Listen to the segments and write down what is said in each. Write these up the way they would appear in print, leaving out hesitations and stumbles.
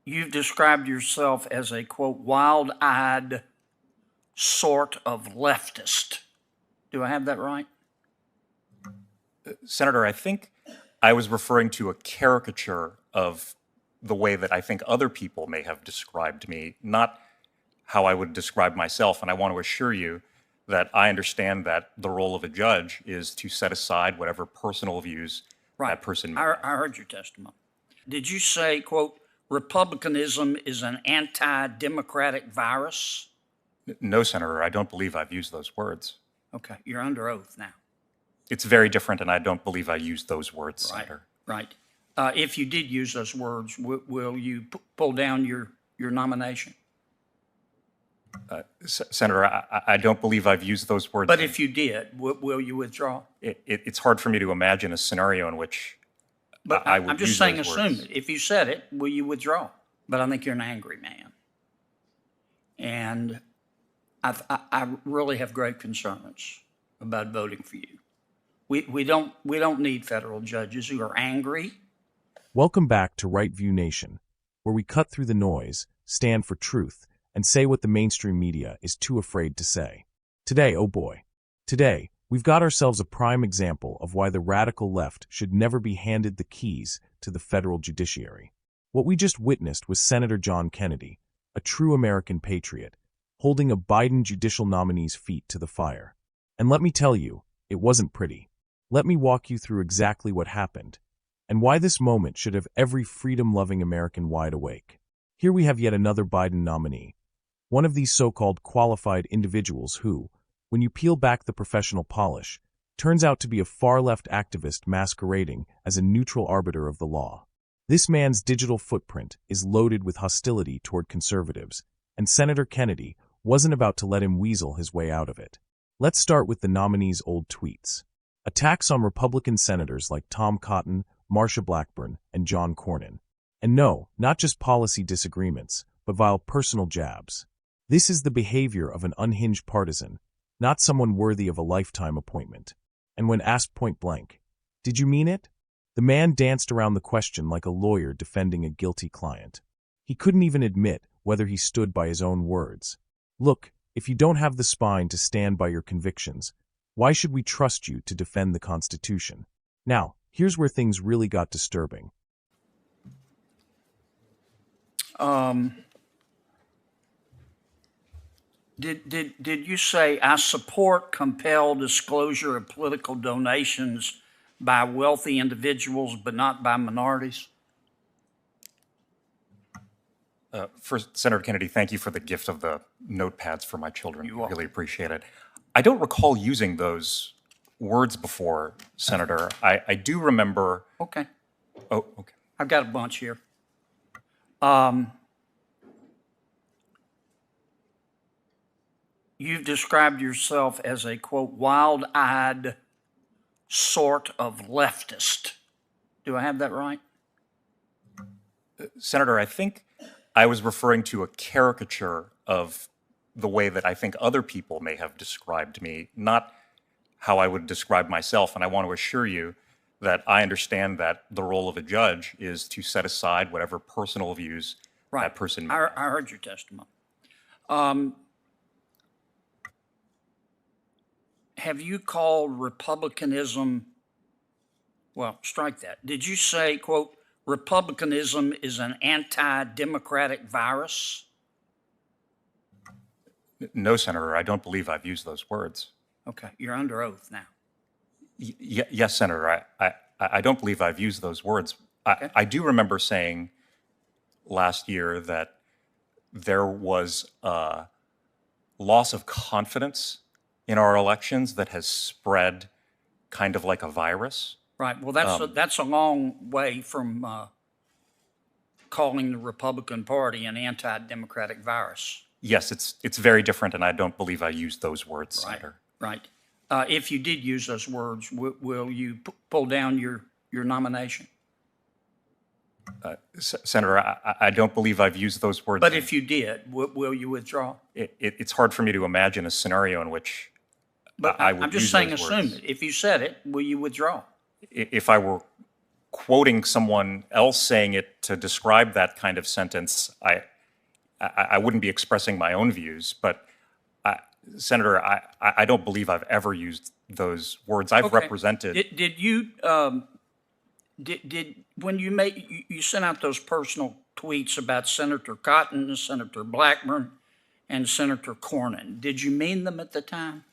You've described yourself as a, quote, wild-eyed sort of leftist. Do I have that right? Senator, I think I was referring to a caricature of the way that I think other people may have described me, not how I would describe myself. And I want to assure you that I understand that the role of a judge is to set aside whatever personal views that person may have. I heard your testimony. Did you say, quote, Republicanism is an anti-democratic virus? No, Senator, I don't believe I've used those words. Okay, you're under oath now. It's very different, and I don't believe I used those words, Senator. Right. If you did use those words, will you pull down your nomination? Senator, I don't believe I've used those words. But if you did, will you withdraw? It's hard for me to imagine a scenario in which I would I'm just use saying, those assume words. it. If you said it, will you withdraw? But I think you're an angry man. And I really have great concerns about voting for you. We don't need federal judges who are angry. Welcome back to Right View Nation, where we cut through the noise, stand for truth, and say what the mainstream media is too afraid to say. Today, oh boy, today, we've got ourselves a prime example of why the radical left should never be handed the keys to the federal judiciary. What we just witnessed was Senator John Kennedy, a true American patriot, holding a Biden judicial nominee's feet to the fire. And let me tell you, it wasn't pretty. Let me walk you through exactly what happened, and why this moment should have every freedom-loving American wide awake. Here we have yet another Biden nominee, one of these so-called qualified individuals who, when you peel back the professional polish, turns out to be a far-left activist masquerading as a neutral arbiter of the law. This man's digital footprint is loaded with hostility toward conservatives, and Senator Kennedy wasn't about to let him weasel his way out of it. Let's start with the nominee's old tweets. Attacks on Republican senators like Tom Cotton, Marsha Blackburn, and John Cornyn. And no, not just policy disagreements, but vile personal jabs. This is the behavior of an unhinged partisan, not someone worthy of a lifetime appointment. And when asked point blank, "Did you mean it?" the man danced around the question like a lawyer defending a guilty client. He couldn't even admit whether he stood by his own words. Look, if you don't have the spine to stand by your convictions, why should we trust you to defend the Constitution? Now, here's where things really got disturbing. Did you say, I support compelled disclosure of political donations by wealthy individuals, but not by minorities? First, Senator Kennedy, thank you for the gift of the notepads for my children. You're welcome. Really appreciate it. I don't recall using those words before, Senator. I do remember. Okay. Oh, okay. I've got a bunch here. You've described yourself as a, quote, wild-eyed sort of leftist. Do I have that right? Senator, I think I was referring to a caricature of the way that I think other people may have described me, not how I would describe myself. And I want to assure you that I understand that the role of a judge is to set aside whatever personal views that person may have. I heard your testimony. Have you called Republicanism, well, strike that. Did you say, quote, Republicanism is an anti-democratic virus? No, Senator, I don't believe I've used those words. Okay, you're under oath now. Yes, Senator, I don't believe I've used those words. Okay. I do remember saying last year that there was a loss of confidence in our elections that has spread kind of like a virus. Right, well, that's a long way from calling the Republican Party an anti-democratic virus. Yes, it's very different, and I don't believe I used those words, Senator. Right. If you did use those words, will you pull down your nomination? Senator, I don't believe I've used those words. But if you did, will you withdraw? It's hard for me to imagine a scenario in which I would I'm just use saying, those assume words. it. If you said it, will you withdraw? If I were quoting someone else saying it to describe that kind of sentence, I wouldn't be expressing my own views, but Senator, I don't believe I've ever used those words. I've represented. Did you when you sent out those personal tweets about Senator Cotton, Senator Blackburn, and Senator Cornyn, did you mean them at the time?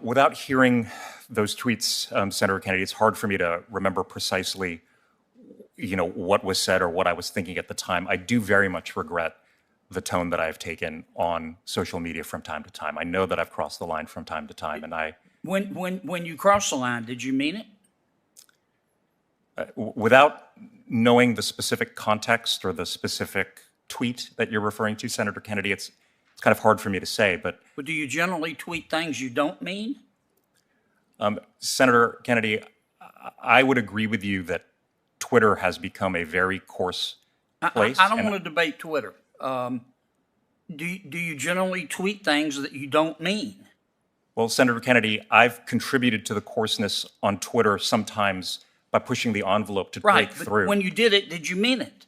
Without hearing those tweets, Senator Kennedy, it's hard for me to remember precisely, what was said or what I was thinking at the time. I do very much regret the tone that I've taken on social media from time to time. I know that I've crossed the line from time to time, and When you crossed the line, did you mean it? Without knowing the specific context or the specific tweet that you're referring to, Senator Kennedy, it's kind of hard for me to say, but do you generally tweet things you don't mean? Senator Kennedy, I would agree with you that Twitter has become a very coarse place. I don't want to debate Twitter. Do you generally tweet things that you don't mean? Well, Senator Kennedy, I've contributed to the coarseness on Twitter sometimes by pushing the envelope to break through. Right, but when you did it, did you mean it?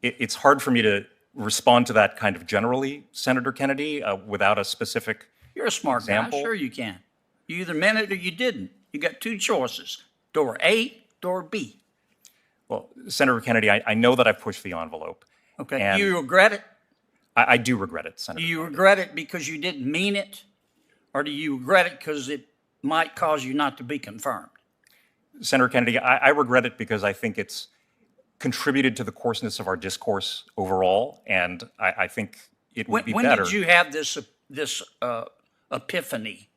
It's hard for me to respond to that kind of generally, Senator Kennedy, without a specific You're a smart example. guy. Sure you can. You either meant it or you didn't. You got two choices, door A, door B. Well, Senator Kennedy, I know that I've pushed the envelope. Okay, and you regret it? I do regret it, Senator. Do you Kennedy. regret it because you didn't mean it? Or do you regret it because it might cause you not to be confirmed? Senator Kennedy, I regret it because I think it's contributed to the coarseness of our discourse overall, and I think it would be better. When did you have this epiphany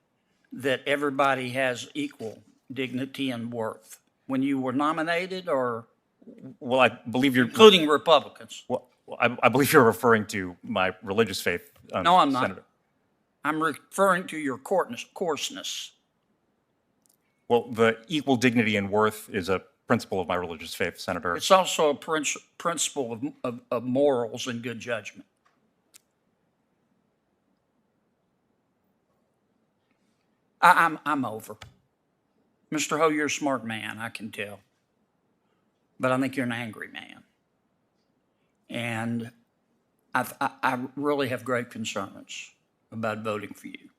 that everybody has equal dignity and worth? When you were nominated, or Well, I believe you're including Republicans? Well, I believe you're referring to my religious faith. No, I'm not. Senator. I'm referring to your coarseness. Well, the equal dignity and worth is a principle of my religious faith, Senator. It's also a principle of morals and good judgment. I'm over. Mr. Ho, you're a smart man, I can tell. But I think you're an angry man. And I really have great concerns about voting for you.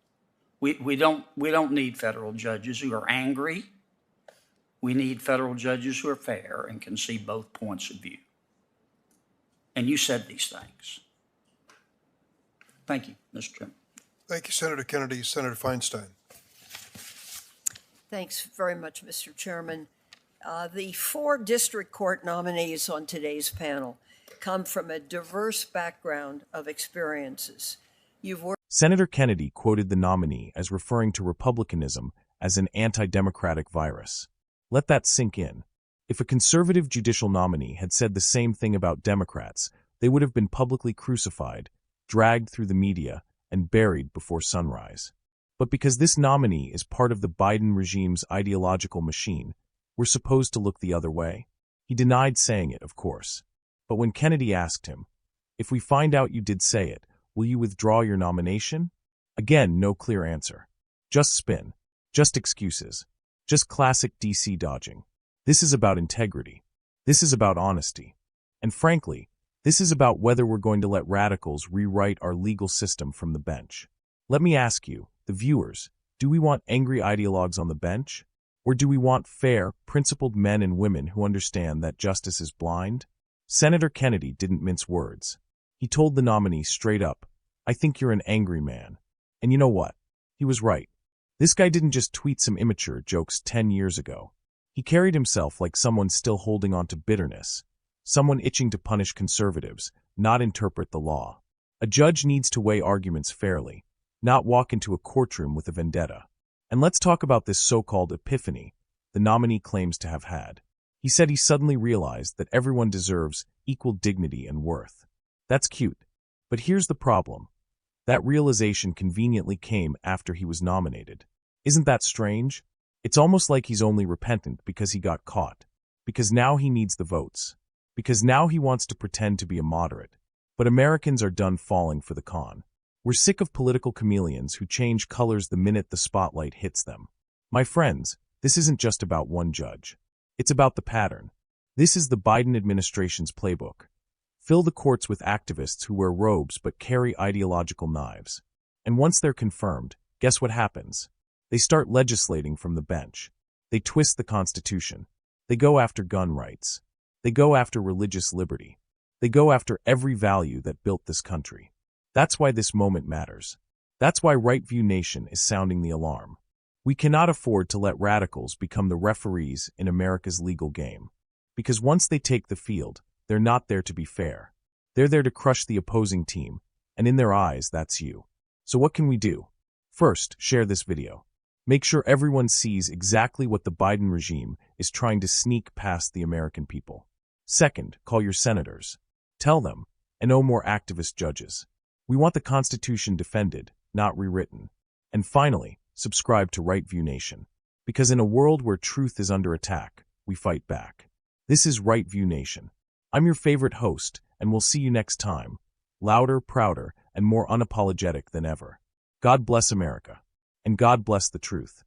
We don't need federal judges who are angry. We need federal judges who are fair and can see both points of view. And you said these things. Thank you, Mr. Chairman. Thank you, Senator Kennedy. Senator Feinstein. Thanks very much, Mr. Chairman. The 4 district court nominees on today's panel come from a diverse background of experiences. Senator Kennedy quoted the nominee as referring to Republicanism as an anti-democratic virus. Let that sink in. If a conservative judicial nominee had said the same thing about Democrats, they would have been publicly crucified, dragged through the media, and buried before sunrise. But because this nominee is part of the Biden regime's ideological machine, we're supposed to look the other way. He denied saying it, of course. But when Kennedy asked him, "If we find out you did say it, will you withdraw your nomination?" Again, no clear answer. Just spin. Just excuses. Just classic DC dodging. This is about integrity. This is about honesty. And frankly, this is about whether we're going to let radicals rewrite our legal system from the bench. Let me ask you, the viewers, do we want angry ideologues on the bench? Or do we want fair, principled men and women who understand that justice is blind? Senator Kennedy didn't mince words. He told the nominee straight up, "I think you're an angry man." And you know what? He was right. This guy didn't just tweet some immature jokes 10 years ago. He carried himself like someone still holding on to bitterness, someone itching to punish conservatives, not interpret the law. A judge needs to weigh arguments fairly, not walk into a courtroom with a vendetta. And let's talk about this so-called epiphany the nominee claims to have had. He said he suddenly realized that everyone deserves equal dignity and worth. That's cute. But here's the problem. That realization conveniently came after he was nominated. Isn't that strange? It's almost like he's only repentant because he got caught. Because now he needs the votes. Because now he wants to pretend to be a moderate. But Americans are done falling for the con. We're sick of political chameleons who change colors the minute the spotlight hits them. My friends, This isn't just about one judge. It's about the pattern. This is the Biden administration's playbook. Fill the courts with activists who wear robes but carry ideological knives. And once they're confirmed, guess what happens? They start legislating from the bench. They twist the Constitution. They go after gun rights. They go after religious liberty. They go after every value that built this country. That's why this moment matters. That's why Right View Nation is sounding the alarm. We cannot afford to let radicals become the referees in America's legal game. Because once they take the field, they're not there to be fair. They're there to crush the opposing team, and in their eyes, that's you. So what can we do? First, share this video. Make sure everyone sees exactly what the Biden regime is trying to sneak past the American people. Second, call your senators. Tell them, and no more activist judges. We want the Constitution defended, not rewritten. And finally, subscribe to Right View Nation. Because in a world where truth is under attack, we fight back. This is Right View Nation. I'm your favorite host, and we'll see you next time. Louder, prouder, and more unapologetic than ever. God bless America. And God bless the truth.